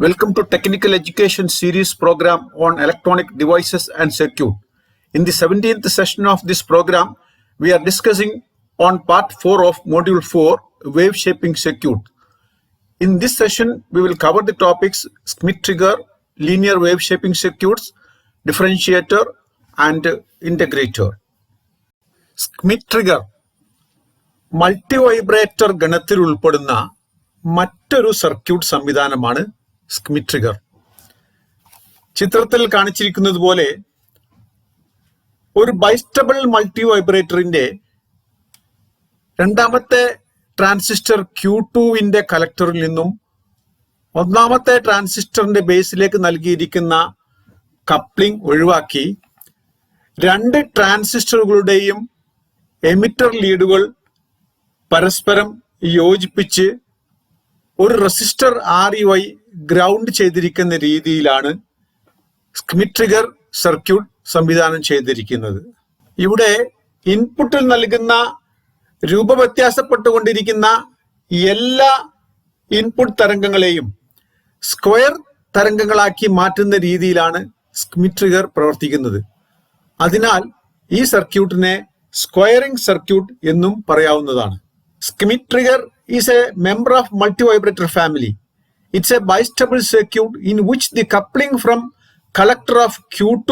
Welcome to Technical Education Series program on electronic devices and circuit. In the 17th session of this program, we are discussing on part 4 of module 4, wave shaping circuit. In this session, we will cover the topics Schmitt trigger, linear wave shaping circuits, differentiator and integrator. Schmitt trigger multivibrator ഗണത്തിൽ ഉൾപ്പെടുന്ന മറ്റൊരു circuit സംവിധാനമാണ് സ്കിമിറ്റ് trigger. ചിത്രത്തിൽ കാണിച്ചിരിക്കുന്നത് പോലെ ഒരു ബൈസ്റ്റബിൾ മൾട്ടിവൈബ്രേറ്ററിന്റെ രണ്ടാമത്തെ transistor Q2 കലക്ടറിൽ നിന്നും ഒന്നാമത്തെ ട്രാൻസിസ്റ്ററിന്റെ ബേസിലേക്ക് നൽകിയിരിക്കുന്ന കപ്ലിംഗ് ഒഴിവാക്കി രണ്ട് ട്രാൻസിസ്റ്ററുകളുടെയും എമിറ്റർ ലീഡുകൾ പരസ്പരം യോജിപ്പിച്ച് ഒരു റെസിസ്റ്റർ RE ഗ്രൗണ്ട് ചെയ്തിരിക്കുന്ന രീതിയിലാണ് സ്കിമിറ്റ് ട്രിഗർ സർക്യൂട്ട് സംവിധാനം ചെയ്തിരിക്കുന്നത്. ഇവിടെ ഇൻപുട്ടിൽ നൽകുന്ന രൂപവ്യത്യാസപ്പെട്ടുകൊണ്ടിരിക്കുന്ന എല്ലാ ഇൻപുട്ട് തരംഗങ്ങളെയും സ്ക്വയർ തരംഗങ്ങളാക്കി മാറ്റുന്ന രീതിയിലാണ് സ്കിമിറ്റ് ട്രിഗർ പ്രവർത്തിക്കുന്നത്. അതിനാൽ ഈ സർക്യൂട്ടിനെ സ്ക്വയറിംഗ് സർക്യൂട്ട് എന്നും പറയാവുന്നതാണ്. Schmitt trigger is a member of multivibrator family. It's a bistable circuit in which the coupling from collector of Q2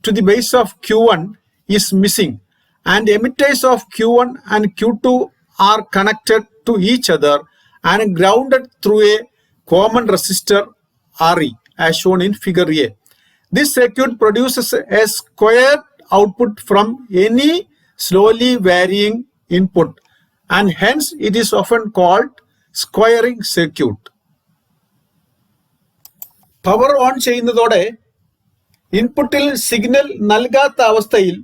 to the base of Q1 is missing and emitters of Q1 and Q2 are connected to each other and grounded through a common resistor RE as shown in figure A. This circuit produces a squared output from any slowly varying input and hence it is often called squaring circuit. Power on ചെയ്യുന്നതോടെ ഇൻപുട്ടിൽ signal നൽകാത്ത അവസ്ഥയിൽ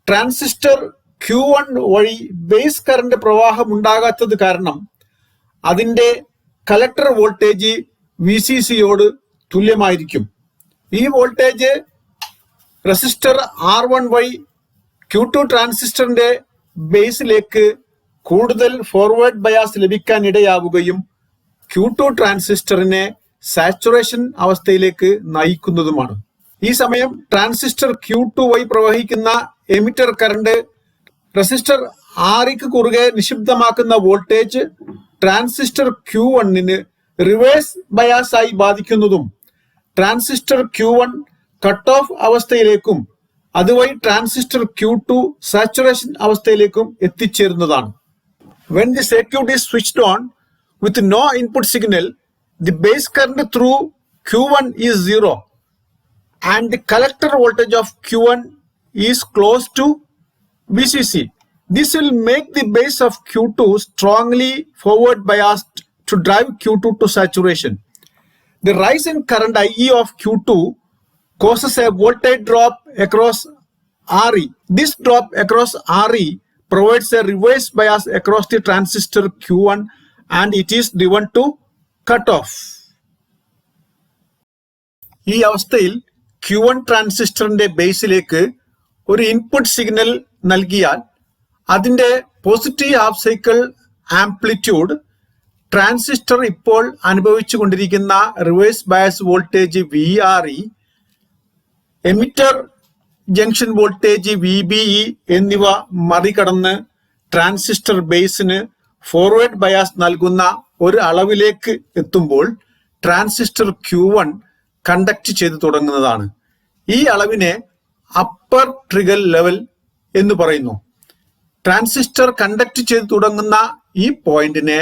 transistor Q1 വഴി base current പ്രവാഹം ഉണ്ടാകാത്തത് കാരണം അതിന്റെ collector voltage VCCയോട് തുല്യമായിരിക്കും. ഈ വോൾട്ടേജ് റെസിസ്റ്റർ R1 വഴി Q2 ട്രാൻസിസ്റ്ററിന്റെ ബേസിലേക്ക് കൂടുതൽ ഫോർവേഡ് ബയാസ് ലഭിക്കാൻ ഇടയാവുകയും Q2 ട്രാൻസിസ്റ്ററിനെ സാച്ചുറേഷൻ അവസ്ഥയിലേക്ക് നയിക്കുന്നതുമാണ്. ഈ സമയം ട്രാൻസിസ്റ്റർ Q2 വഴി പ്രവഹിക്കുന്ന എമിറ്റർ കറണ്ട് റെസിസ്റ്റർ REക്ക് കുറുകെ നിശബ്ദമാക്കുന്ന voltage transistor Q1 reverse bias ആയി ബാധിക്കുന്നതും ട്രാൻസിസ്റ്റർ Q1 കട്ട് ഓഫ് അവസ്ഥയിലേക്കും അതുവഴി ട്രാൻസിസ്റ്റർ Q2 സാച്ചുറേഷൻ അവസ്ഥയിലേക്കും എത്തിച്ചേരുന്നതാണ്. When the circuit is switched on with no input signal, the base current through Q1 is 0 and the collector voltage of Q1 is close to VCC. This will make the base of Q2 strongly forward biased to drive Q2 to saturation. The rise in current IE of Q2 causes a voltage drop across RE. This drop across RE provides a reverse bias across the transistor Q1 and it is driven to cut off. ഈ അവസ്ഥയിൽ Q1 ട്രാൻസിസ്റ്ററിന്റെ ബേസിലേക്ക് ഒരു input signal നൽകിയാൽ അതിന്റെ positive half cycle amplitude transistor ഇപ്പോൾ അനുഭവിച്ചു കൊണ്ടിരിക്കുന്ന reverse bias voltage VRE, emitter junction voltage VBE എന്നിവ മറികടന്ന് ട്രാൻസിസ്റ്റർ ബേസിന് ഫോർവേഡ് ബയാസ് നൽകുന്ന ഒരു അളവിലേക്ക് എത്തുമ്പോൾ ട്രാൻസിസ്റ്റർ Q1 കണ്ടക്ട് ചെയ്തു തുടങ്ങുന്നതാണ്. ഈ അളവിനെ അപ്പർ ട്രിഗർ ലെവൽ എന്ന് പറയുന്നു. ട്രാൻസിസ്റ്റർ കണ്ടക്ട് ചെയ്തു തുടങ്ങുന്ന ഈ പോയിന്റിനെ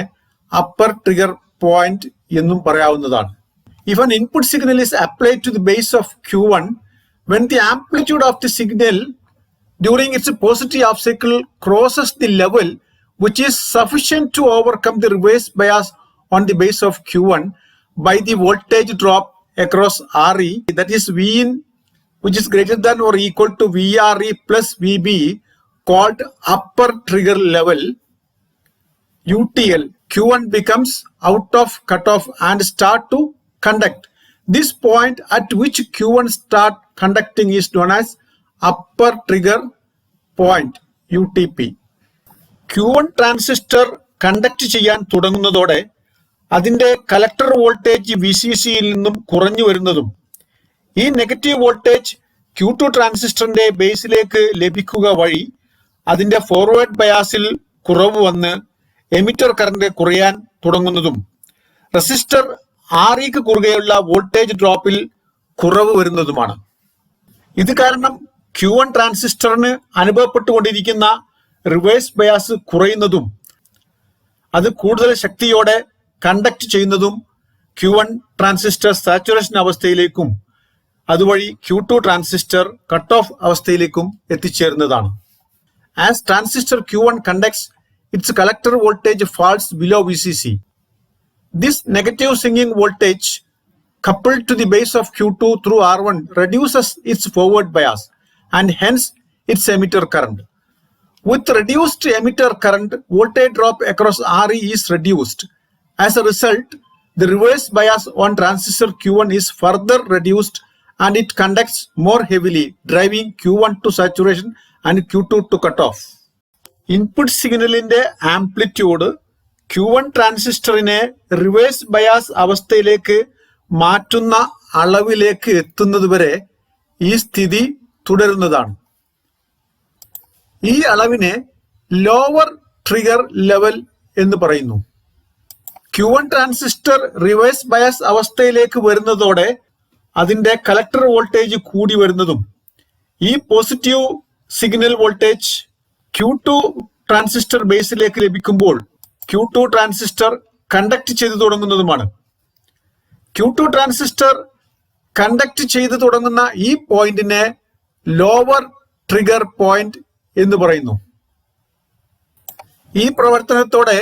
അപ്പർ ട്രിഗർ പോയിന്റ് എന്നും പറയാവുന്നതാണ്. If an input signal is applied to the base of Q1, when the amplitude of the signal during its positive half cycle crosses the level which is sufficient to overcome the reverse bias on the base of Q1 by the voltage drop across RE, that is Vin which is greater than or equal to VRE plus VBE, called upper trigger level UTL, Q1 becomes out of cutoff and start to conduct. This point at which Q1 start conducting is known as upper trigger point UTP. Q1 transistor conduct ചെയ്യാൻ തുടങ്ങുന്നതോടെ അതിന്റെ collector voltage VCCയിൽ നിന്നും കുറഞ്ഞു വരുന്നതും ഈ negative voltage Q2 ട്രാൻസിസ്റ്ററിന്റെ ബേസിലേക്ക് ലഭിക്കുക വഴി അതിന്റെ ഫോർവേഡ് ബയാസിൽ കുറവ് വന്ന് എമിറ്റർ കറന്റ് കുറയാൻ തുടങ്ങുന്നതും റെസിസ്റ്റർ REക്ക് കുറുകെയുള്ള വോൾട്ടേജ് ഡ്രോപ്പിൽ കുറവ് വരുന്നതുമാണ്. ഇത് കാരണം Q1 ട്രാൻസിസ്റ്ററിന് അനുഭവപ്പെട്ടുകൊണ്ടിരിക്കുന്ന റിവേഴ്സ് ബയാസ് കുറയുന്നതും അത് കൂടുതൽ ശക്തിയോടെ കണ്ടക്ട് ചെയ്യുന്നതും Q1 ട്രാൻസിസ്റ്റർ സാച്ചുറേഷൻ അവസ്ഥയിലേക്കും അതുവഴി Q2 ട്രാൻസിസ്റ്റർ കട്ട് ഓഫ് അവസ്ഥയിലേക്കും എത്തിച്ചേരുന്നതാണ്. As transistor Q1 conducts, its collector voltage falls below VCC. This negative swinging voltage coupled to the base of Q2 through R1 reduces its forward bias and hence its emitter current. With reduced emitter current, voltage drop across RE is reduced. As a result, the reverse bias on transistor Q1 is further reduced and it conducts more heavily, driving Q1 to saturation and Q2 to cutoff. Input സിഗ്നലിന്റെ amplitude Q1 ട്രാൻസിസ്റ്ററിനെ reverse bias അവസ്ഥയിലേക്ക് മാറ്റുന്ന അളവിലേക്ക് എത്തുന്നതുവരെ ഈ സ്ഥിതി തുടരുന്നതാണ്. ഈ അളവിനെ lower trigger level എന്ന് പറയുന്നു. Q1 ട്രാൻസിസ്റ്റർ റിവേഴ്സ് ബയാസ് അവസ്ഥയിലേക്ക് വരുന്നതോടെ അതിന്റെ കലക്ടർ വോൾട്ടേജ് കൂടി വരുന്നതും ഈ positive signal voltage Q2 transistor ബേസിലേക്ക് ലഭിക്കുമ്പോൾ Q2 ട്രാൻസിസ്റ്റർ കണ്ടക്ട് ചെയ്തു തുടങ്ങുന്നതുമാണ്. Q2 ട്രാൻസിസ്റ്റർ കണ്ടക്ട് ചെയ്തു തുടങ്ങുന്ന ഈ പോയിന്റിനെ ലോവർ ട്രിഗർ പോയിന്റ് എന്ന് പറയുന്നു. ഈ പ്രവർത്തനത്തോടെ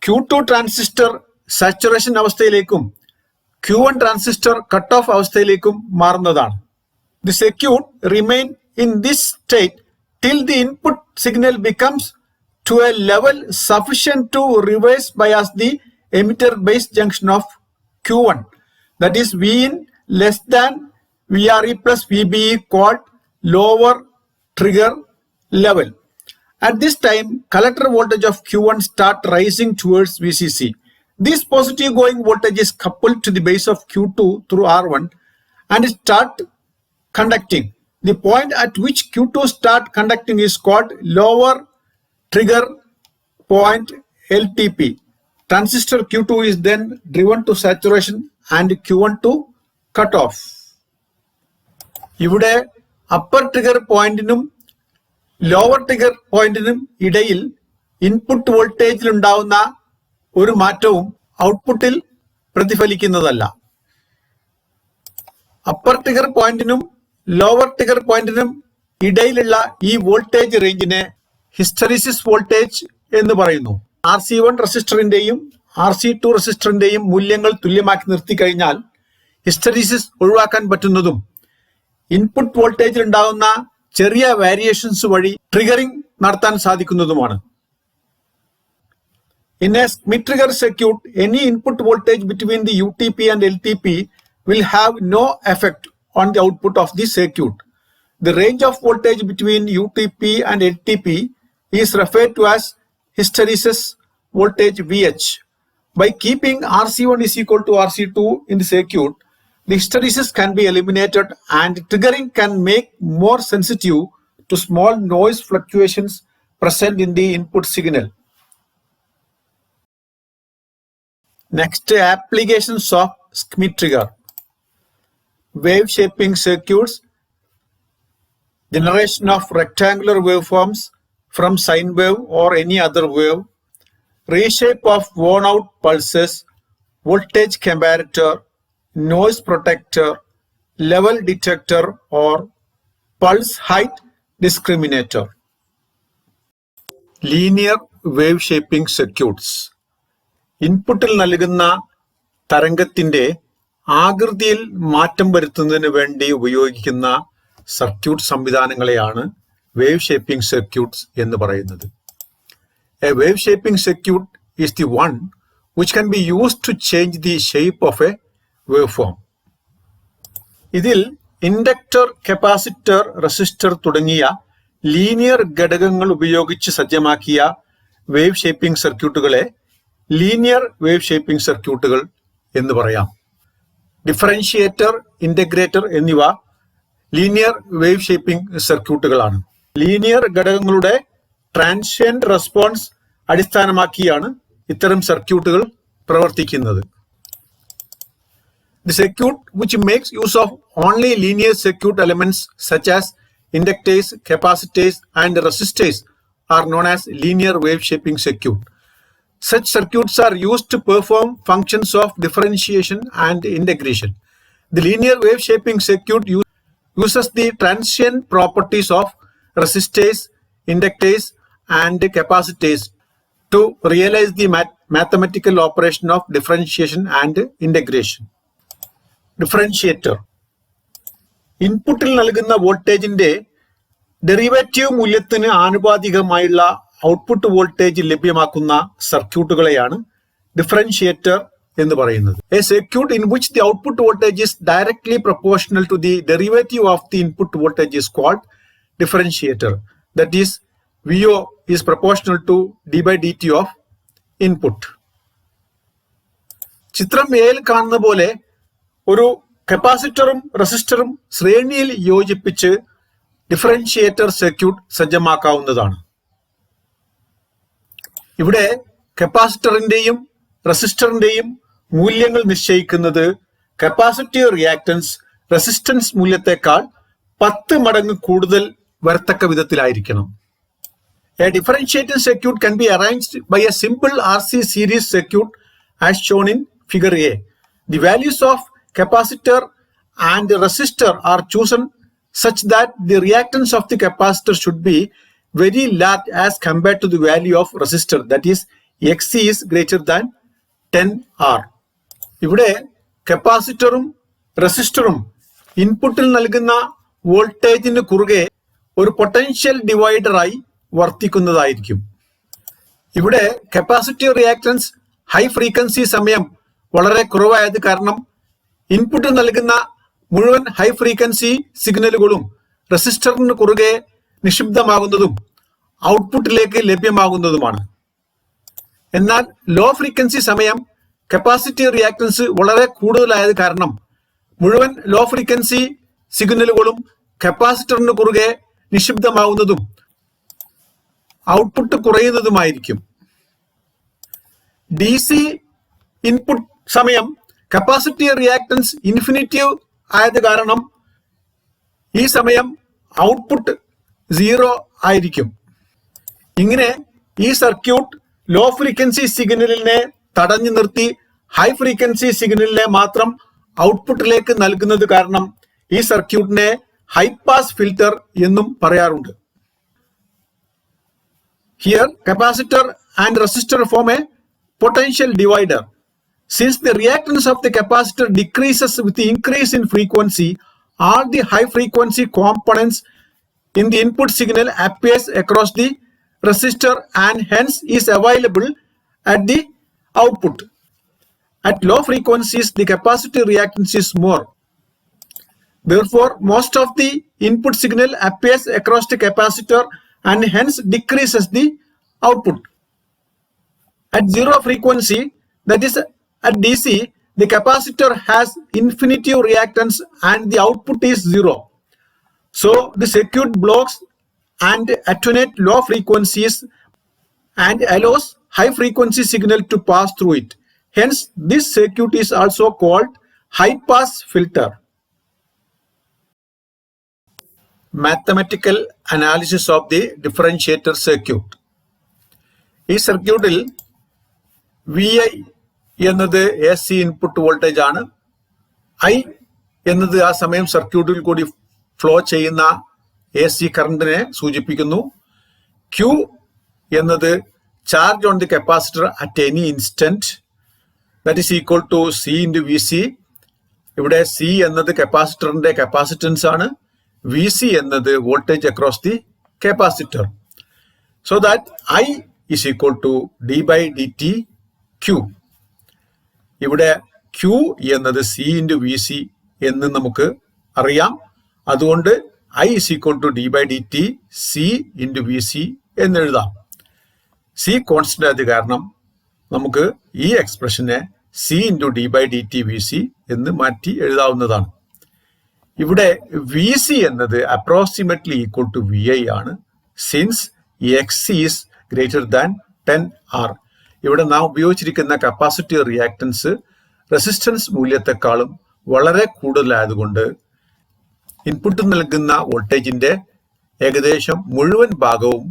Q2 ട്രാൻസിസ്റ്റർ സാച്ചുറേഷൻ അവസ്ഥയിലേക്കും Q1 ട്രാൻസിസ്റ്റർ കട്ട് ഓഫ് അവസ്ഥയിലേക്കും മാറുന്നതാണ്. The circuit remain in this state till the input signal becomes to a level sufficient to reverse bias the emitter base junction of Q1, that is Vin less than VRE plus VBE, called lower trigger level. At this time, collector voltage of Q1 start rising towards VCC. This positive going voltage is coupled to the base of Q2 through R1 and start conducting. The point at which Q2 start conducting is called lower trigger point, LTP. Transistor Q2 is then driven to saturation and Q1 to cut off. ഇവിടെ upper trigger പോയിന്റിനും lower trigger പോയിന്റിനും ഇടയിൽ input വോൾട്ടേജിൽ ഉണ്ടാവുന്ന ഒരു മാറ്റവും ഔട്ട്പുട്ടിൽ പ്രതിഫലിക്കുന്നതല്ല. Upper trigger പോയിന്റിനും ലോവർ ട്രിഗർ പോയിന്റിനും ഇടയിലുള്ള ഈ വോൾട്ടേജ് റേഞ്ചിനെ ഹിസ്റ്ററിസിസ് വോൾട്ടേജ് എന്ന് പറയുന്നു. RC1 റെസിസ്റ്ററിന്റെയും RC2 റെസിസ്റ്ററിന്റെയും മൂല്യങ്ങൾ തുല്യമാക്കി നിർത്തി കഴിഞ്ഞാൽ ഹിസ്റ്ററിസിസ് ഒഴിവാക്കാൻ പറ്റുന്നതും ഇൻപുട്ട് വോൾട്ടേജിൽ ഉണ്ടാകുന്ന ചെറിയ വേരിയേഷൻസ് വഴി ട്രിഗറിംഗ് നടത്താൻ സാധിക്കുന്നതുമാണ്. In a Schmitt trigger circuit, any input voltage between the UTP and LTP will have no effect on the output of the circuit. The range of voltage between UTP and LTP is referred to as hysteresis voltage VH. By keeping RC1 is equal to RC2 in the circuit, the hysteresis can be eliminated and triggering can make more sensitive to small noise fluctuations present in the input signal. Next, applications of Schmitt trigger. Wave shaping circuits, generation of rectangular waveforms from sine wave or any other wave, reshape of worn out pulses, voltage comparator, noise protector, level detector or pulse height discriminator. Linear wave shaping circuits. ഇൻപുട്ടിൽ നൽകുന്ന തരംഗത്തിന്റെ ആകൃതിയിൽ മാറ്റം വരുത്തുന്നതിന് വേണ്ടി ഉപയോഗിക്കുന്ന circuit സംവിധാനങ്ങളെയാണ് wave shaping circuits എന്ന് പറയുന്നത്. A wave shaping circuit is the one which can be used to change the shape of a waveform. ഇതിൽ ഇൻഡക്ടർ, കപ്പാസിറ്റർ, റെസിസ്റ്റർ തുടങ്ങിയ ലീനിയർ ഘടകങ്ങൾ ഉപയോഗിച്ച് സജ്ജമാക്കിയ വേവ് ഷേപ്പിംഗ് സർക്യൂട്ടുകളെ ലീനിയർ വേവ് ഷേപ്പിംഗ് സർക്യൂട്ടുകൾ എന്ന് പറയാം. ഡിഫറൻഷിയേറ്റർ, ഇന്റഗ്രേറ്റർ എന്നിവ ലീനിയർ വേവ് ഷേപ്പിംഗ് സർക്യൂട്ടുകളാണ്. ലീനിയർ ഘടകങ്ങളുടെ ട്രാൻസിയന്റ് റെസ്പോൺസ് അടിസ്ഥാനമാക്കിയാണ് ഇത്തരം സർക്യൂട്ടുകൾ പ്രവർത്തിക്കുന്നത്. The circuit which makes use of only linear circuit elements such as inductors, capacitors and resistors are known as linear wave shaping circuit. Such circuits are used to perform functions of differentiation and integration. The linear wave shaping circuit uses the transient properties of resistors, inductors and capacitors to realize the mathematical operation of differentiation and integration. Differentiator ഇൻപുട്ടിൽ നൽകുന്ന വോൾട്ടേജിന്റെ derivative മൂല്യത്തിന് ആനുപാതികമായുള്ള output voltage ലഭ്യമാക്കുന്ന സർക്യൂട്ടുകളെയാണ് differentiator എന്ന് പറയുന്നത്. A circuit in which the output voltage is directly proportional to the derivative of the input voltage is called differentiator. That is VO is proportional to d/dt of input. ചിത്രം എയിൽ കാണുന്ന പോലെ ഒരു കപ്പാസിറ്ററും റെസിസ്റ്ററും ശ്രേണിയിൽ യോജിപ്പിച്ച് ഡിഫറൻഷിയേറ്റർ സർക്യൂട്ട് സജ്ജമാക്കാവുന്നതാണ്. ഇവിടെ കപ്പാസിറ്ററിന്റെയും റെസിസ്റ്ററിന്റെയും മൂല്യങ്ങൾ നിശ്ചയിക്കുന്നത് കപ്പാസിറ്റീവ് റിയാക്ടൻസ് റെസിസ്റ്റൻസ് മൂല്യത്തെക്കാൾ 10 മടങ്ങ് കൂടുതൽ വരത്തക്ക വിധത്തിലായിരിക്കണം. A differentiator circuit can be arranged by a simple RC series circuit as shown in figure A. The values of capacitor and resistor are chosen such that the reactance of the capacitor should be very large as compared to the value of resistor, that is Xc is greater than 10R. ഇവിടെ കപ്പാസിറ്ററും റെസിസ്റ്ററും ഇൻപുട്ടിൽ നൽകുന്ന വോൾട്ടേജിന് കുറുകെ ഒരു potential ഡിവൈഡറായി വർത്തിക്കുന്നതായിരിക്കും. ഇവിടെ capacitive reactance high frequency സമയം വളരെ കുറവായത് കാരണം ഇൻപുട്ട് നൽകുന്ന മുഴുവൻ ഹൈ ഫ്രീക്വൻസി സിഗ്നലുകളും റെസിസ്റ്ററിന് കുറുകെ നിക്ഷിപ്തമാകുന്നതും ഔട്ട്പുട്ടിലേക്ക് ലഭ്യമാകുന്നതുമാണ്. എന്നാൽ ലോ ഫ്രീക്വൻസി സമയം കപ്പാസിറ്റീവ് റിയാക്ടൻസ് വളരെ കൂടുതലായത് കാരണം മുഴുവൻ ലോ ഫ്രീക്വൻസി സിഗ്നലുകളും കപ്പാസിറ്ററിന് കുറുകെ നിക്ഷിപ്തമാകുന്നതും ഔട്ട്പുട്ട് കുറയുന്നതുമായിരിക്കും. DC ഇൻപുട്ട് സമയം കപ്പാസിറ്റീവ് റിയാക്ടൻസ് ഇൻഫിനിറ്റീവ് ആയത് കാരണം ഈ സമയം ഔട്ട്പുട്ട് 0 ആയിരിക്കും. ഇങ്ങനെ ഈ സർക്യൂട്ട് ലോ ഫ്രീക്വൻസി സിഗ്നലിനെ തടഞ്ഞു നിർത്തി ഹൈ ഫ്രീക്വൻസി സിഗ്നലിനെ മാത്രം ഔട്ട്പുട്ടിലേക്ക് നൽകുന്നത് കാരണം ഈ സർക്യൂട്ടിനെ ഹൈ പാസ് ഫിൽറ്റർ എന്നും പറയാറുണ്ട്. Here capacitor and resistor form a potential divider. Since the reactance of the capacitor decreases with the increase in frequency, all the high frequency components in the input signal appears across the resistor and hence is available at the output. At low frequencies, the capacitor reactance is more. Therefore, most of the input signal appears across the capacitor and hence decreases the output. At zero frequency, that is at DC, the capacitor has infinitive reactance and the output is 0. So the circuit blocks and attenuates low frequencies and allows high frequency signal to pass through it. Hence, this circuit is also called high pass filter. Mathematical analysis of the differentiator circuit. ഈ സർക്യൂട്ടിൽ VI എന്നത് AC input voltage ആണ്. I എന്നത് ആ സമയം സർക്യൂട്ടിൽ കൂടി flow ചെയ്യുന്ന AC കറണ്ടിനെ സൂചിപ്പിക്കുന്നു. Q എന്നത് charge on the capacitor at any instant, that is equal to C into VC. ഇവിടെ C എന്നത് കപ്പാസിറ്ററിന്റെ കപ്പാസിറ്റൻസ് ആണ്. VC എന്നത് voltage across the capacitor. So that I is equal to d/dt Q. ഇവിടെ Q എന്നത് C into VC എന്ന് നമുക്ക് അറിയാം. അതുകൊണ്ട് I is equal to d/dt C into VC എന്ന് എഴുതാം. C കോൺസ്റ്റന്റ് ആയത് കാരണം നമുക്ക് ഈ എക്സ്പ്രഷനെ C into D by D T V C എന്ന് മാറ്റി എഴുതാവുന്നതാണ്. ഇവിടെ വി സി എന്നത് approximately equal to V I ആണ്, since X is greater than 10R. ഇവിടെ നാം ഉപയോഗിച്ചിരിക്കുന്ന കപ്പാസിറ്റീവ് റിയാക്ടൻസ് റെസിസ്റ്റൻസ് മൂല്യത്തെക്കാളും വളരെ കൂടുതലായതുകൊണ്ട് ഇൻപുട്ട് നൽകുന്ന വോൾട്ടേജിന്റെ ഏകദേശം മുഴുവൻ ഭാഗവും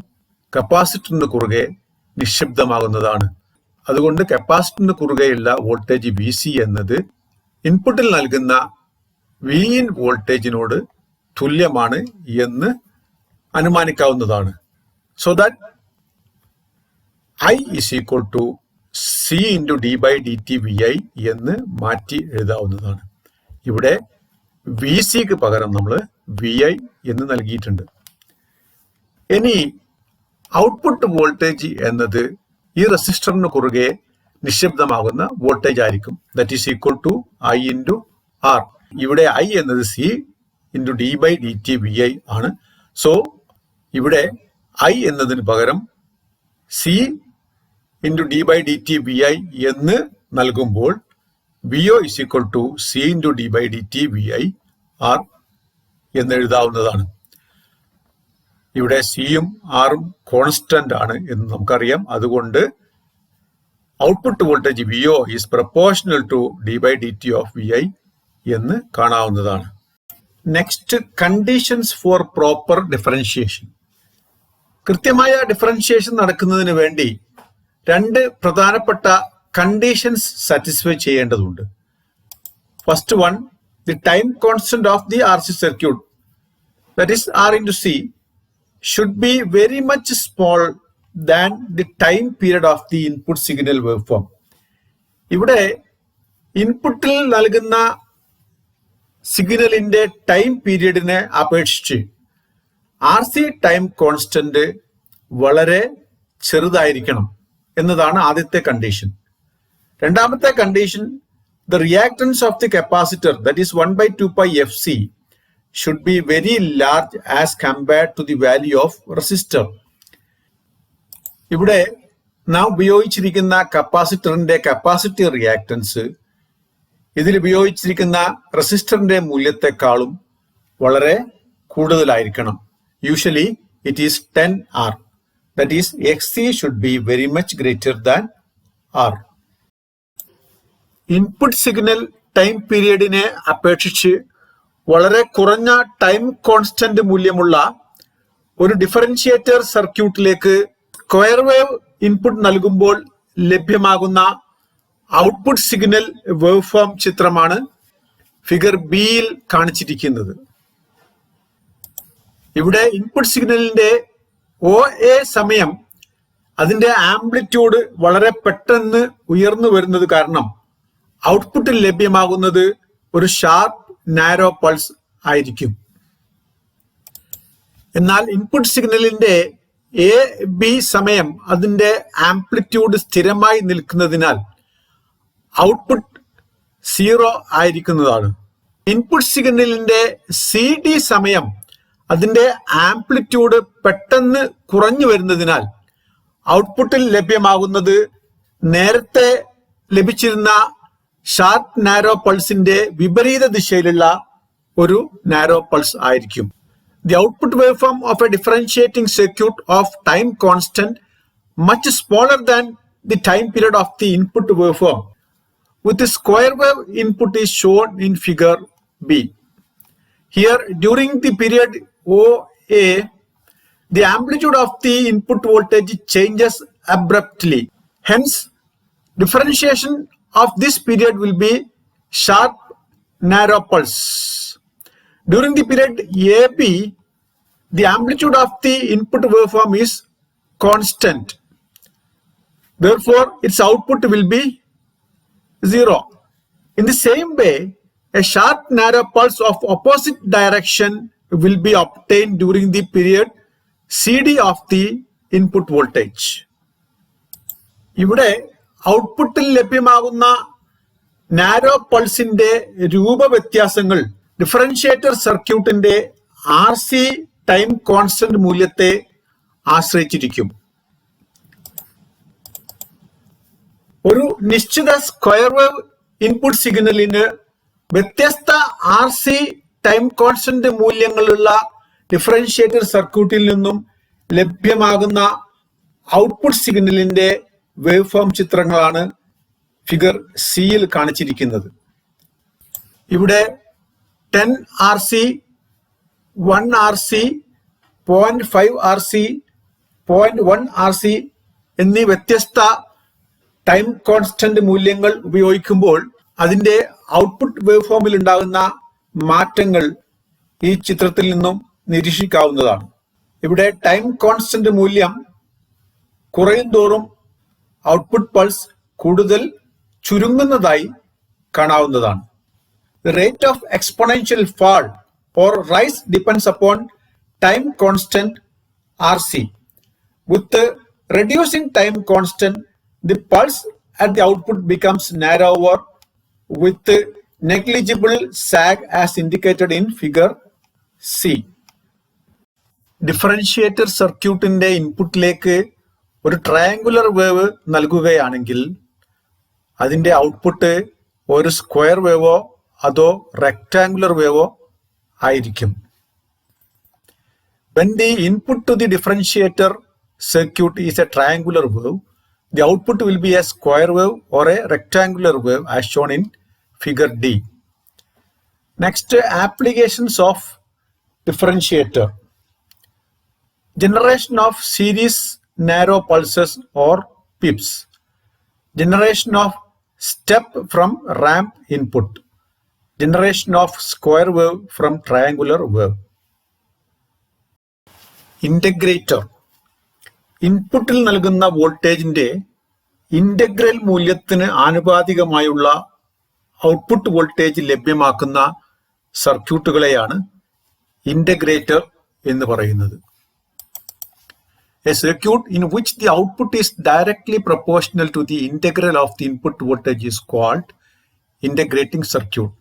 കപ്പാസിറ്ററിന് കുറുകെ നിശബ്ദമാകുന്നതാണ്. അതുകൊണ്ട് കപ്പാസിറ്ററിന് കുറുകെയുള്ള വോൾട്ടേജ് വി സി എന്നത് ഇൻപുട്ടിൽ നൽകുന്ന വി ഇൻ വോൾട്ടേജിനോട് തുല്യമാണ് എന്ന് അനുമാനിക്കാവുന്നതാണ്. So that I is equal to C into D by D T V I എന്ന് മാറ്റി എഴുതാവുന്നതാണ്. ഇവിടെ വി സിക്ക് പകരം നമ്മൾ വി ഐ എന്ന് നൽകിയിട്ടുണ്ട്. ഇനി ഔട്ട്പുട്ട് വോൾട്ടേജ് എന്നത് ഈ റെസിസ്റ്ററിന് കുറുകെ നിശബ്ദമാകുന്ന വോൾട്ടേജ് ആയിരിക്കും. That is equal to I into R. ഇവിടെ ഐ എന്നത് C into D by D T V I ആണ്. സോ ഇവിടെ ഐ എന്നതിന് പകരം C into D by D T V I എന്ന് നൽകുമ്പോൾ V O is equal to C into D by D T V I R എന്ന് എഴുതാവുന്നതാണ്. ഇവിടെ സിയും ആറും കോൺസ്റ്റന്റ് ആണ് എന്ന് നമുക്കറിയാം. അതുകൊണ്ട് output voltage V O is proportional to d by D t of V I എന്ന് കാണാവുന്നതാണ്. Next, conditions for proper differentiation. കൃത്യമായ ഡിഫറൻഷിയേഷൻ നടക്കുന്നതിന് വേണ്ടി രണ്ട് പ്രധാനപ്പെട്ട കണ്ടീഷൻസ് സാറ്റിസ്ഫൈ ചെയ്യേണ്ടതുണ്ട്. First one, the time constant of the R C circuit, that is R into C, should be very much small than the time period of the input signal waveform. ഇവിടെ ഇൻപുട്ടിൽ നൽകുന്ന സിഗ്നലിന്റെ time പീരിയഡിനെ അപേക്ഷിച്ച് R C time constant വളരെ ചെറുതായിരിക്കണം എന്നതാണ് ആദ്യത്തെ കണ്ടീഷൻ. രണ്ടാമത്തെ condition, the reactance of the capacitor, that is 1/2 pi fc, should be very large as compared to the value of resistor. ഇവിടെ നാം ഉപയോഗിച്ചിരിക്കുന്ന കപ്പാസിറ്ററിന്റെ കപ്പാസിറ്റി റിയാക്ടൻസ് ഇതിൽ ഉപയോഗിച്ചിരിക്കുന്ന റെസിസ്റ്ററിന്റെ മൂല്യത്തെക്കാളും വളരെ കൂടുതലായിരിക്കണം. Usually it is 10R. That is X should be very much greater than R. Input signal time പീരിയഡിനെ അപേക്ഷിച്ച് വളരെ കുറഞ്ഞ ടൈം കോൺസ്റ്റന്റ് മൂല്യമുള്ള ഒരു ഡിഫറൻഷിയേറ്റർ സർക്യൂട്ടിലേക്ക് സ്ക്വയർ വേവ് ഇൻപുട്ട് നൽകുമ്പോൾ ലഭ്യമാകുന്ന ഔട്ട്പുട്ട് സിഗ്നൽ വേവ് ഫോം ചിത്രമാണ് ഫിഗർ ബിയിൽ കാണിച്ചിരിക്കുന്നത്. ഇവിടെ ഇൻപുട്ട് സിഗ്നലിന്റെ ഒ എ സമയം അതിന്റെ ആംപ്ലിറ്റ്യൂഡ് വളരെ പെട്ടെന്ന് ഉയർന്നു വരുന്നത് കാരണം ഔട്ട്പുട്ടിൽ ലഭ്യമാകുന്നത് ഒരു ഷാർപ്പ് നാരോ പൾസ് ആയിരിക്കും. എന്നാൽ ഇൻപുട്ട് സിഗ്നലിന്റെ എ ബി സമയം അതിന്റെ ആംപ്ലിറ്റ്യൂഡ് സ്ഥിരമായി നിൽക്കുന്നതിനാൽ ഔട്ട്പുട്ട് 0 ആയിരിക്കുന്നതാണ്. ഇൻപുട്ട് സിഗ്നലിന്റെ സി ഡി സമയം അതിന്റെ ആംപ്ലിറ്റ്യൂഡ് പെട്ടെന്ന് കുറഞ്ഞു വരുന്നതിനാൽ ഔട്ട്പുട്ടിൽ ലഭ്യമാകുന്നത് നേരത്തെ ലഭിച്ചിരുന്ന ഷാർപ്പ് നാരോ പൾസിന്റെ വിപരീത ദിശയിലുള്ള ഒരു നാരോ പൾസ് ആയിരിക്കും. The output wave form of A differentiating circuit of time constant much smaller than the time period of the input wave form with the square wave input is shown in figure B. Here, during the period OA, the amplitude of the input voltage changes abruptly. Hence, differentiation of this period will be sharp narrow pulse. During the period AB, the amplitude of the input waveform is constant. Therefore, its output will be 0. In the same way, a sharp narrow pulse of opposite direction will be obtained during the period CD of the input voltage. ഇവിടെ ഔട്ട്പുട്ടിൽ ലഭ്യമാകുന്ന narrow പൾസിന്റെ രൂപവ്യത്യാസങ്ങൾ differentiator സർക്യൂട്ടിന്റെ R C time constant മൂല്യത്തെ ആശ്രയിച്ചിരിക്കും. ഒരു നിശ്ചിത square wave input സിഗ്നലിന് വ്യത്യസ്ത RC time constant മൂല്യങ്ങളുള്ള differentiator സർക്യൂട്ടിൽ നിന്നും ലഭ്യമാകുന്ന ഔട്ട്പുട്ട് സിഗ്നലിന്റെ വേവ് ഫോം ചിത്രങ്ങളാണ് ഫിഗർ സിയിൽ കാണിച്ചിരിക്കുന്നത്. ഇവിടെ 10 RC, 1 RC, 0.5 RC, 0.1 RC എന്നീ വ്യത്യസ്ത ടൈം കോൺസ്റ്റന്റ് മൂല്യങ്ങൾ ഉപയോഗിക്കുമ്പോൾ അതിന്റെ ഔട്ട്പുട്ട് വേവ് ഫോമിൽ ഉണ്ടാകുന്ന മാറ്റങ്ങൾ ഈ ചിത്രത്തിൽ നിന്നും നിരീക്ഷിക്കാവുന്നതാണ്. ഇവിടെ ടൈം കോൺസ്റ്റന്റ് മൂല്യം കുറയും തോറും ഔട്ട്പുട്ട് പൾസ് കൂടുതൽ ചുരുങ്ങുന്നതായി കാണാവുന്നതാണ്. The rate of exponential fall or rise depends upon time constant RC. With the reducing time constant, the pulse at the output becomes narrower with negligible sag as indicated in figure C. Differentiator സർക്യൂട്ടിന്റെ ഇൻപുട്ടിലേക്ക് ഒരു triangular wave നൽകുകയാണെങ്കിൽ അതിന്റെ output ഒരു square വേവോ അതോ rectangular വേവോ ആയിരിക്കും. When the input to the differentiator circuit is a triangular wave, the output will be a square wave or a rectangular wave as shown in figure D. Next, applications of differentiator. Generation of series narrow pulses or pips. Generation of step from ramp input. Generation of square wave from triangular wave. Integrator. ഇൻപുട്ടിൽ നൽകുന്ന വോൾട്ടേജിന്റെ integral മൂല്യത്തിന് ആനുപാതികമായുള്ള output voltage ലഭ്യമാക്കുന്ന സർക്യൂട്ടുകളെയാണ് integrator എന്ന് പറയുന്നത്. A circuit in which the output is directly proportional to the integral of the input voltage is called integrating circuit.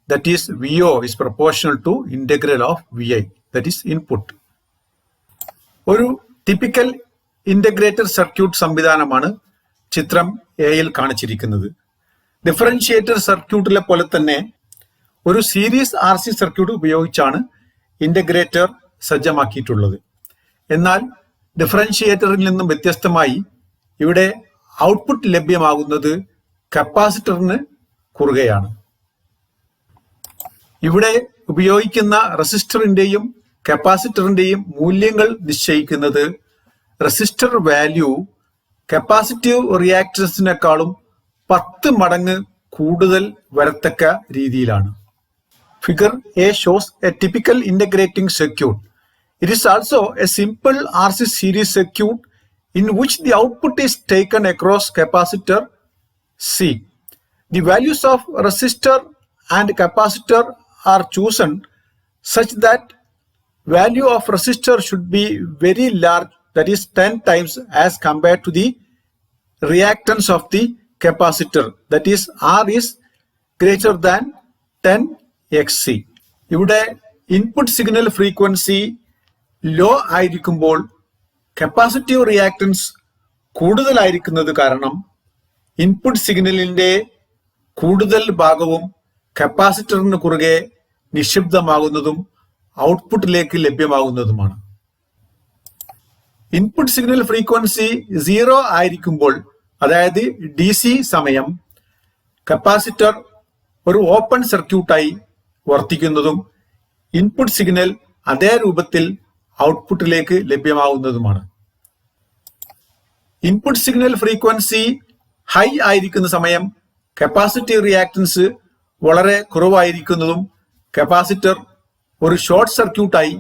That is, VO is proportional to integral of VI, that is input. ഒരു typical integrator circuit സംവിധാനമാണ് ചിത്രം എയിൽ കാണിച്ചിരിക്കുന്നത്. Differentiator സർക്യൂട്ടിലെ പോലെ തന്നെ ഒരു series RC circuit ഉപയോഗിച്ചാണ് ഇന്റഗ്രേറ്റർ സജ്ജമാക്കിയിട്ടുള്ളത്. എന്നാൽ ഡിഫറൻഷിയേറ്ററിൽ നിന്നും വ്യത്യസ്തമായി ഇവിടെ ഔട്ട്പുട്ട് ലഭ്യമാകുന്നത് കപ്പാസിറ്ററിന് കുറുകെയാണ്. ഇവിടെ ഉപയോഗിക്കുന്ന റെസിസ്റ്ററിന്റെയും കപ്പാസിറ്ററിന്റെയും മൂല്യങ്ങൾ നിശ്ചയിക്കുന്നത് റെസിസ്റ്റർ വാല്യൂ കപ്പാസിറ്റീവ് റിയാക്ടൻസിനേക്കാളും 10 മടങ്ങ് കൂടുതൽ വരത്തക്ക രീതിയിലാണ്. Figure A shows A typical integrating circuit. It is also a simple RC series circuit in which the output is taken across capacitor C. The values of resistor and capacitor are chosen such that value of resistor should be very large, that is 10 times as compared to the reactance of the capacitor, that is R is greater than 10 XC. ഇവിടെ input signal frequency law ആയിരിക്കുമ്പോൾ capacitive reactance കൂടുതലായിരിക്കുന്നത് കാരണം input സിഗ്നലിന്റെ കൂടുതൽ ഭാഗവും കപ്പാസിറ്ററിന് കുറുകെ നിശബ്ദമാകുന്നതും ഔട്ട്പുട്ടിലേക്ക് ലഭ്യമാകുന്നതുമാണ്. Input signal frequency 0 ആയിരിക്കുമ്പോൾ, അതായത് DC സമയം, കപ്പാസിറ്റർ ഒരു ഓപ്പൺ സർക്യൂട്ടായി വർത്തിക്കുന്നതും ഇൻപുട്ട് സിഗ്നൽ അതേ രൂപത്തിൽ ഔട്ട്പുട്ടിലേക്ക് ലഭ്യമാവുന്നതുമാണ്. ഇൻപുട്ട് സിഗ്നൽ ഫ്രീക്വൻസി ഹൈ ആയിരിക്കുന്ന സമയം കപ്പാസിറ്റീവ് റിയാക്ടൻസ് വളരെ കുറവായിരിക്കുന്നതും കപ്പാസിറ്റർ ഒരു ഷോർട്ട് സർക്യൂട്ടായി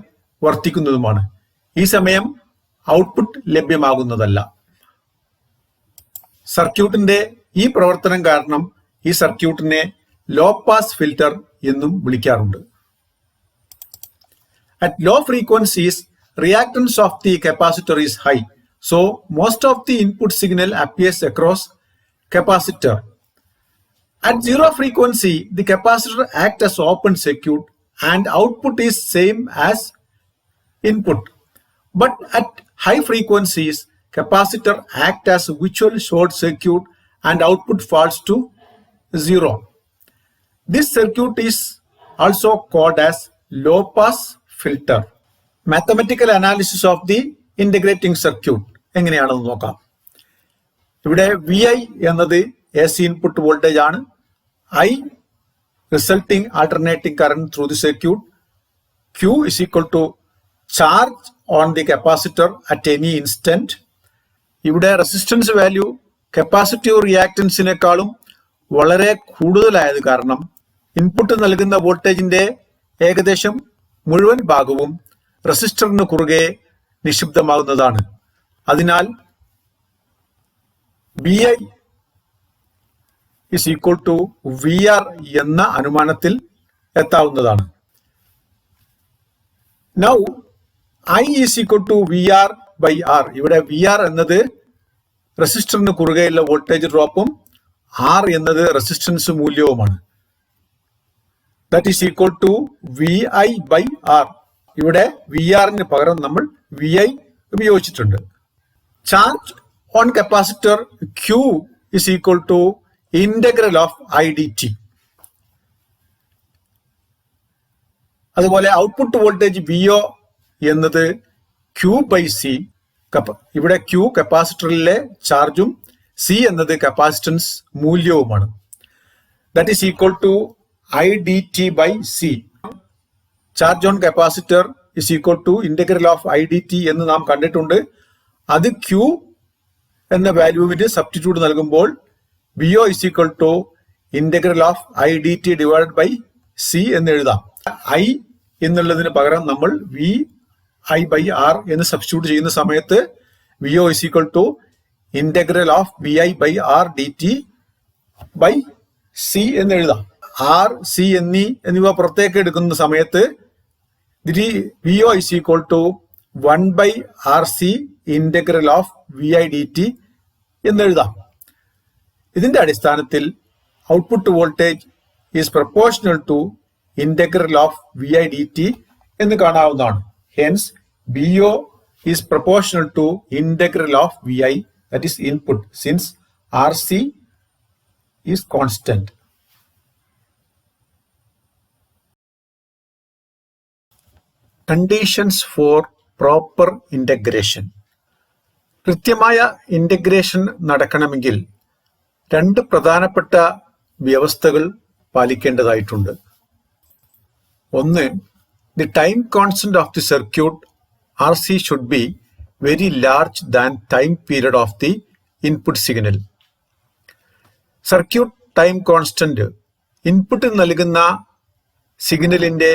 വർത്തിക്കുന്നതുമാണ്. ഈ സമയം ഔട്ട്പുട്ട് ലഭ്യമാകുന്നതല്ല. സർക്യൂട്ടിന്റെ ഈ പ്രവർത്തനം കാരണം ഈ സർക്യൂട്ടിനെ ലോ പാസ് ഫിൽറ്റർ എന്നും വിളിക്കാറുണ്ട്. At low frequencies, reactance of the capacitor is high, so most of the input signal appears across capacitor. At zero frequency, the capacitor acts as open circuit and output is same as input. But at high frequencies, capacitor act as virtual short circuit and output falls to 0. This circuit is also called as low pass filter. Mathematical analysis of the integrating circuit എങ്ങനെയാണെന്ന് നോക്കാം. ഇവിടെ VI എന്നത് AC input voltage ആണ്. I resulting alternating current through the circuit. Q is equal to charge on the capacitor at any instant. ഇവിടെ resistance value capacitive റിയാക്ടൻസിനേക്കാളും വളരെ കൂടുതലായത് കാരണം input നൽകുന്ന വോൾട്ടേജിന്റെ ഏകദേശം മുഴുവൻ ഭാഗവും റെസിസ്റ്ററിന് കുറുകെ നിക്ഷിപ്തമാകുന്നതാണ്. അതിനാൽ VI is equal to VR എന്ന അനുമാനത്തിൽ എത്താവുന്നതാണ്. Now I is equal to VR by R. ഇവിടെ VR എന്നത് റെസിസ്റ്ററിന് കുറുകെയുള്ള വോൾട്ടേജ് ഡ്രോപ്പും R എന്നത് resistance മൂല്യവുമാണ്. That is equal to VI by R. ഇവിടെ VRന് പകരം നമ്മൾ VI ഉപയോഗിച്ചിട്ടുണ്ട്. Charge on capacitor Q is equal to integral of I dt. അതുപോലെ ഔട്ട്പുട്ട് വോൾട്ടേജ് VO എന്നത് Q by C. ഇവിടെ Q കപ്പാസിറ്ററിലെ ചാർജും C എന്നത് കപ്പാസിറ്റൻസ് മൂല്യവുമാണ്. That is equal to I dt by C. Charge on capacitor is equal to integral of I dt എന്ന് നാം കണ്ടിട്ടുണ്ട്. അത് Q എന്ന വാല്യൂവിന് സബ്സ്റ്റിറ്റ്യൂട്ട് നൽകുമ്പോൾ VO is equal to integral of I dt divided by C എന്ന് എഴുതാം. I എന്നുള്ളതിന് പകരം നമ്മൾ VI by R എന്ന് സബ്സ്റ്റിറ്റ്യൂട്ട് ചെയ്യുന്ന സമയത്ത് VO is equal to integral of VI by R dt by C എന്ന് എഴുതാം. R, C എന്നിവ പുറത്തേക്ക് എടുക്കുന്ന സമയത്ത് VO is equal to 1 by RC integral of VI dt എന്ന് എഴുതാം. ഇതിന്റെ അടിസ്ഥാനത്തിൽ output voltage is proportional to integral of VI dt എന്ന് കാണാവുന്നതാണ്. Hence VO is proportional to integral of VI, that is input, since RC is constant. Conditions for proper integration. കൃത്യമായ integration നടക്കണമെങ്കിൽ രണ്ട് പ്രധാനപ്പെട്ട വ്യവസ്ഥകൾ പാലിക്കേണ്ടതായിട്ടുണ്ട്. ഒന്ന്, the time constant of the circuit RC should be very large than time period of the input signal. Circuit time constant input നൽകുന്ന സിഗ്നലിന്റെ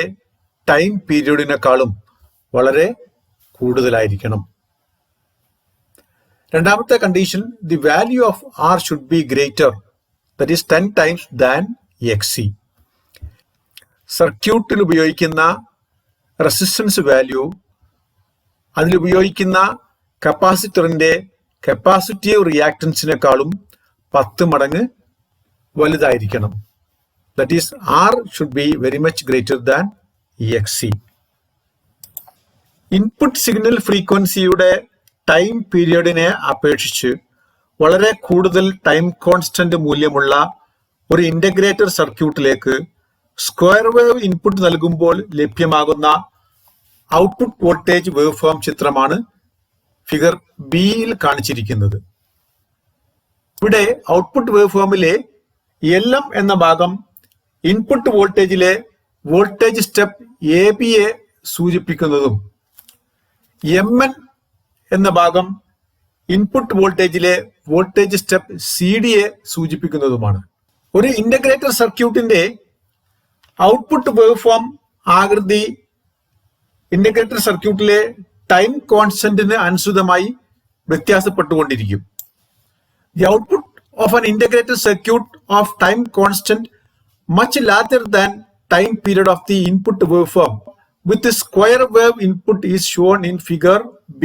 time പീരിയഡിനേക്കാളും വളരെ കൂടുതലായിരിക്കണം. രണ്ടാമത്തെ condition, the value of R should be greater, that is 10 times than XC. സർക്യൂട്ടിൽ ഉപയോഗിക്കുന്ന resistance value അതിലുപയോഗിക്കുന്ന കപ്പാസിറ്ററിന്റെ capacitive റിയാക്ടൻസിനേക്കാളും 10 മടങ്ങ് വലുതായിരിക്കണം. That is R should be very much greater than XC. Input signal ഫ്രീക്വൻസിയുടെ ടൈം പീരിയഡിനെ അപേക്ഷിച്ച് വളരെ കൂടുതൽ ടൈം കോൺസ്റ്റന്റ് മൂല്യമുള്ള ഒരു ഇന്റഗ്രേറ്റർ സർക്യൂട്ടിലേക്ക് സ്ക്വയർ വേവ് ഇൻപുട്ട് നൽകുമ്പോൾ ലഭ്യമാകുന്ന ഔട്ട്പുട്ട് വോൾട്ടേജ് വേവ് ഫോം ചിത്രമാണ് ഫിഗർ ബിയിൽ കാണിച്ചിരിക്കുന്നത്. ഇവിടെ ഔട്ട്പുട്ട് വേവ് ഫോമിലെ LM എന്ന ഭാഗം ഇൻപുട്ട് വോൾട്ടേജിലെ വോൾട്ടേജ് സ്റ്റെപ്പ് AB യെ സൂചിപ്പിക്കുന്നതും MN എന്ന ഭാഗം ഇൻപുട്ട് വോൾട്ടേജിലെ വോൾട്ടേജ് സ്റ്റെപ്പ് CD യെ സൂചിപ്പിക്കുന്നതുമാണ്. ഒരു ഇന്റഗ്രേറ്റർ സർക്യൂട്ടിന്റെ ഔട്ട്പുട്ട് വേവ് ഫോം ആകൃതി ഇന്റഗ്രേറ്റർ സർക്യൂട്ടിലെ ടൈം കോൺസ്റ്റന്റിന് അനുസൃതമായി വ്യത്യാസപ്പെട്ടുകൊണ്ടിരിക്കും. The output of an integrated circuit of time constant much larger than time period of the input waveform with the square wave input is shown in figure B.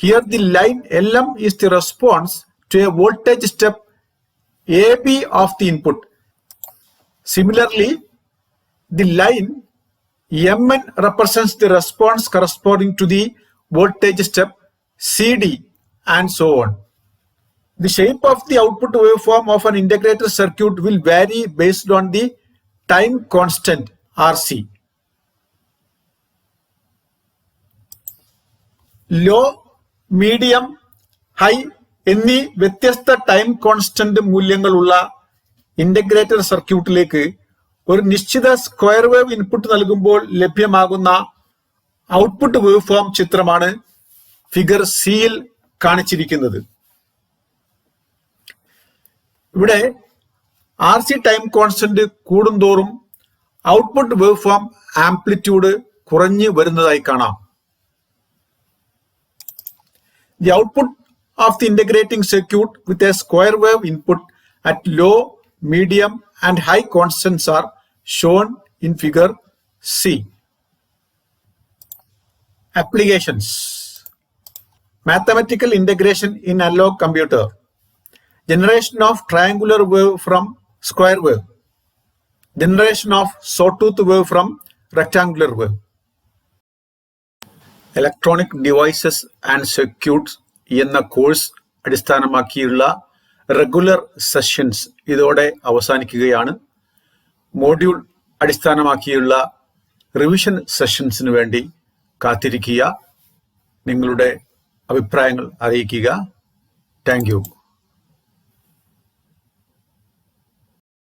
Here the line LM is the response to a voltage step AB of the input. Similarly, the line MN represents the response corresponding to the voltage step CD and so on. The shape of the output waveform of an integrated circuit will vary based on the time constant RC. Low, medium, high എന്നീ വ്യത്യസ്ത time constant മൂല്യങ്ങളുള്ള integrated സർക്യൂട്ടിലേക്ക് ഒരു നിശ്ചിത square wave input നൽകുമ്പോൾ ലഭ്യമാകുന്ന output wave form ചിത്രമാണ് figure സിയിൽ കാണിച്ചിരിക്കുന്നത്. ഇവിടെ ആർ സി ടൈം കോൺസ്റ്റന്റ് കൂടുന്തോറും ഔട്ട്പുട്ട് വേവ് ഫോം ആംപ്ലിറ്റ്യൂഡ് കുറഞ്ഞു വരുന്നതായി കാണാം. The output of the integrating circuit with a square wave input at low, medium and high constants are shown in figure C. Applications: mathematical integration in analog computer, generation of triangular wave from square wave, generation of sawtooth wave from rectangular wave. Electronic devices and circuits എന്ന course അടിസ്ഥാനമാക്കിയുള്ള regular sessions ഇതോടെ അവസാനിക്കുകയാണ്. Module അടിസ്ഥാനമാക്കിയുള്ള revision സെഷൻസിന് വേണ്ടി കാത്തിരിക്കുക. നിങ്ങളുടെ അഭിപ്രായങ്ങൾ അറിയിക്കുക. Thank you.